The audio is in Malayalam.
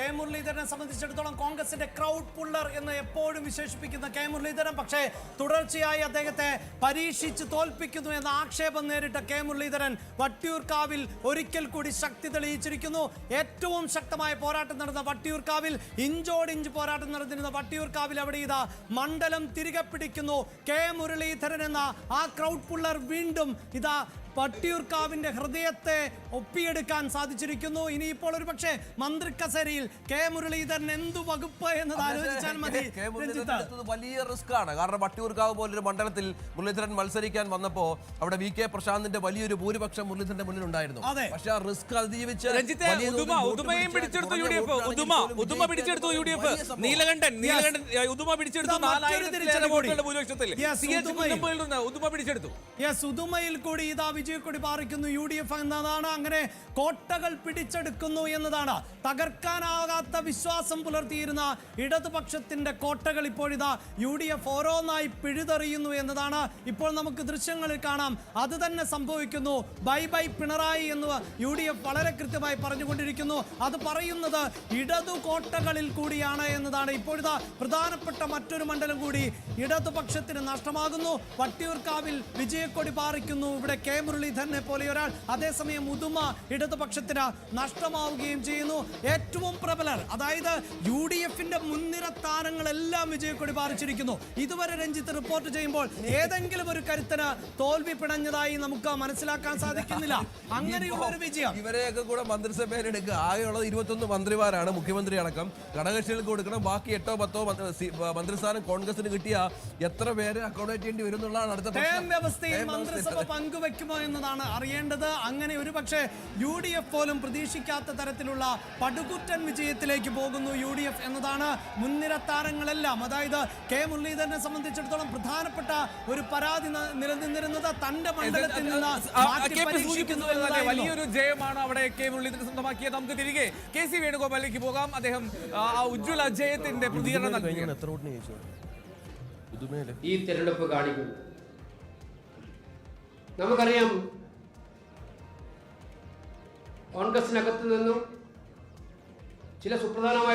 കെ മുരളീധരനെ സംബന്ധിച്ചിടത്തോളം കോൺഗ്രസിന്റെ ക്രൗഡ് പുള്ളർ എന്ന് എപ്പോഴും വിശേഷിപ്പിക്കുന്ന കെ മുരളീധരൻ പക്ഷേ തുടർച്ചയായി അദ്ദേഹത്തെ പരീക്ഷിച്ച് തോൽപ്പിക്കുന്നു എന്ന ആക്ഷേപം നേരിട്ട കെ മുരളീധരൻ വട്ടിയൂർക്കാവിൽ ഒരിക്കൽ കൂടി ശക്തി തെളിയിച്ചിരിക്കുന്നു. ഏറ്റവും ശക്തമായ പോരാട്ടം നടന്ന വട്ടിയൂർക്കാവിൽ, ഇഞ്ചോടിഞ്ച് പോരാട്ടം നടന്നിരുന്ന വട്ടിയൂർക്കാവിൽ അവിടെ ഇതാ മണ്ഡലം തിരികെ പിടിക്കുന്നു കെ മുരളീധരൻ എന്ന ആ ക്രൗഡ് പുള്ളർ വീണ്ടും ഇതാ വട്ടിയൂർക്കാവിന്റെ ഹൃദയത്തെ ഒപ്പിയെടുക്കാൻ സാധിച്ചിരിക്കുന്നു. ഇനിയിപ്പോൾ ഒരു പക്ഷേ മന്ത്രി കസേരയിൽ കെ മുരളീധരൻ എന്തു വകുപ്പ് എന്നത് ആലോചിച്ചാൽ മതി. വലിയ റിസ്ക് ആണ്. കാരണം വട്ടിയൂർക്കാവ് പോലൊരു മണ്ഡലത്തിൽ മുരളീധരൻ മത്സരിക്കാൻ വന്നപ്പോ അവിടെ വി കെ പ്രശാന്തിന്റെ വലിയൊരു ഭൂരിപക്ഷം മുരളീധരന്റെ മുന്നിലുണ്ടായിരുന്നു. പക്ഷെ ആ റിസ്ക് അതിജീവിച്ച് കൂടി ഇതാ വിജയക്കൊടി പാറിക്കുന്നു യു ഡി എഫ് എന്നതാണ്. അങ്ങനെ കോട്ടകൾ പിടിച്ചെടുക്കുന്നു എന്നതാണ്. തകർക്കാനാകാത്ത വിശ്വാസം പുലർത്തിയിരുന്ന ഇടതുപക്ഷത്തിന്റെ കോട്ടകൾ ഇപ്പോഴിതാ യു ഡി എഫ് ഓരോന്നായി പിഴുതെറിയുന്നു എന്നതാണ് ഇപ്പോൾ നമുക്ക് ദൃശ്യങ്ങളിൽ കാണാം. അത് തന്നെ സംഭവിക്കുന്നു. ബൈ ബൈ പിണറായി എന്ന് യു ഡി എഫ് വളരെ കൃത്യമായി പറഞ്ഞുകൊണ്ടിരിക്കുന്നു. അത് പറയുന്നത് ഇടതു കോട്ടകളിൽ കൂടിയാണ് എന്നതാണ്. ഇപ്പോഴിതാ പ്രധാനപ്പെട്ട മറ്റൊരു മണ്ഡലം കൂടി ഇടതുപക്ഷത്തിന് നഷ്ടമാകുന്നു. വട്ടിയൂർക്കാവിൽ വിജയക്കൊടി പാറിക്കുന്നു ഇവിടെ കെ മുരളീധരനെ പോലെ ഒരാൾ. അതേസമയം ഉദുമ ഇടതുപക്ഷത്തിന് നഷ്ടമാവുകയും ചെയ്യുന്നു. ഏറ്റവും പ്രബലർ, അതായത് യു ഡി എഫിന്റെ മുൻനിര താരങ്ങളെല്ലാം വിജയക്കൊടി പാറിച്ചിരിക്കുന്നു. ഇതുവരെ രഞ്ജിത്ത് റിപ്പോർട്ട് ചെയ്യുമ്പോൾ ഏതെങ്കിലും ഒരു കരുത്തിന് തോൽവി പിണഞ്ഞതായി നമുക്ക് മനസ്സിലാക്കാൻ സാധിക്കുന്നില്ല. അങ്ങനെയുള്ള ഒരു വിജയം. ഇവരെയൊക്കെ കൂടെ മന്ത്രിസഭയിൽ എടുക്കുക. ആകെയുള്ളത് 21 മന്ത്രിമാരാണ്, മുഖ്യമന്ത്രി അടക്കം. ഘടകകക്ഷികൾക്ക് കൊടുക്കണം. ബാക്കി 8 10 മന്ത്രിസ്ഥാനം കോൺഗ്രസിന് കിട്ടിയ എത്ര പേരെ അക്കോമഡേറ്റ് ചെയ്യേണ്ടി വരും എന്നുള്ളതാണ് അടുത്ത വ്യവസ്ഥയിൽ മന്ത്രിസഭ പങ്കുവെക്കുമോ എന്നതാണ് അറിയേണ്ടത്. അങ്ങനെ ഒരു പക്ഷേ യു ഡി എഫ് പോലും പ്രതീക്ഷിക്കാത്ത തരത്തിലുള്ള പടുകുറ്റൻ വിജയത്തിലേക്ക് പോകുന്നു യു ഡി എഫ് എന്നതാണ്. മുൻനിര താരങ്ങളെല്ലാം, അതായത് കെ മുരളീധരനെ സംബന്ധിച്ചിടത്തോളം പ്രധാനപ്പെട്ട ഒരു പരാതി നിലനിന്നിരുന്നത് തന്റെ മണ്ഡലത്തിൽ നിന്ന് വലിയൊരു ജയമാണ് അവിടെ കെ മുരളീധരൻ സ്വന്തമാക്കിയത്. നമുക്ക് തിരികെ കെ സി വേണുഗോപാലിലേക്ക് പോകാം. അദ്ദേഹം ആ ഉജ്ജ്വല ജയത്തിന്റെ പ്രതികരണം നൽകി. ഈ തെരഞ്ഞെടുപ്പ് കാണിക്കുന്നു. നമുക്കറിയാം കോൺഗ്രസിനകത്ത് നിന്നും ചില സുപ്രധാനമായ